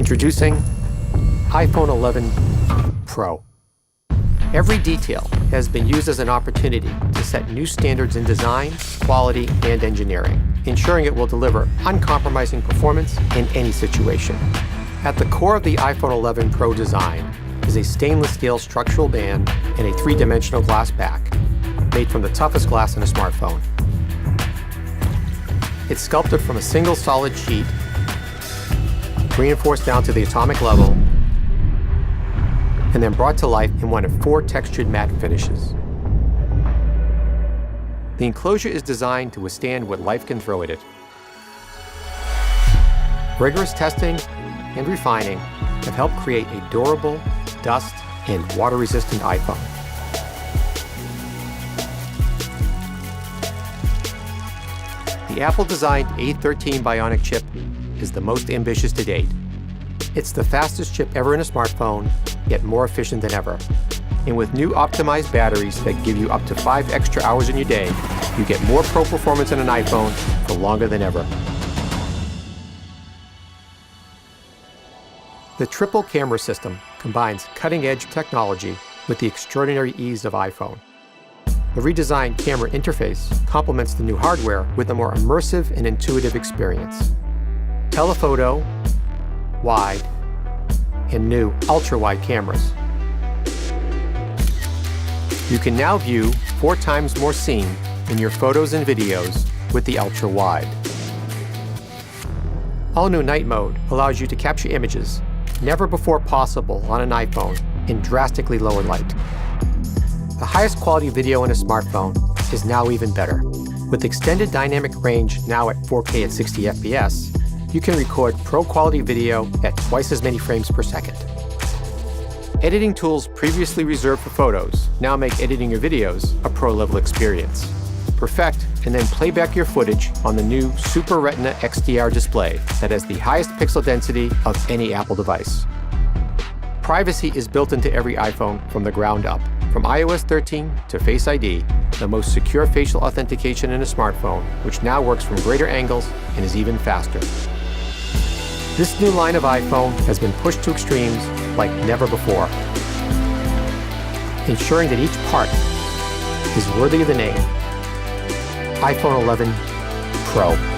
Introducing iPhone 11 Pro. Every detail has been used as an opportunity to set new standards in design, quality, and engineering, ensuring it will deliver uncompromising performance in any situation. At the core of the iPhone 11 Pro design is a stainless steel structural band and a three-dimensional glass back, made from the toughest glass in a smartphone. It's sculpted from a single solid sheet, reinforced down to the atomic level, and then brought to life in one of 4 textured matte finishes. The enclosure is designed to withstand what life can throw at it. Rigorous testing and refining have helped create a durable, dust, and water-resistant iPhone. The Apple-designed A13 Bionic chip is the most ambitious to date. It's the fastest chip ever in a smartphone, yet more efficient than ever. And with new optimized batteries that give you up to 5 extra hours in your day, you get more pro performance in an iPhone for longer than ever. The triple camera system combines cutting-edge technology with the extraordinary ease of iPhone. The redesigned camera interface complements the new hardware with a more immersive and intuitive experience. Telephoto, wide, and new ultra-wide cameras. You can now view 4 times more scene in your photos and videos with the ultra-wide. All-new night mode allows you to capture images never before possible on an iPhone in drastically lower light. The highest quality video in a smartphone is now even better. With extended dynamic range now at 4K at 60 FPS, you can record pro-quality video at twice as many frames per second. Editing tools previously reserved for photos now make editing your videos a pro-level experience. Perfect and then play back your footage on the new Super Retina XDR display that has the highest pixel density of any Apple device. Privacy is built into every iPhone from the ground up. From iOS 13 to Face ID, the most secure facial authentication in a smartphone, which now works from greater angles and is even faster. This new line of iPhone has been pushed to extremes like never before, ensuring that each part is worthy of the name iPhone 11 Pro.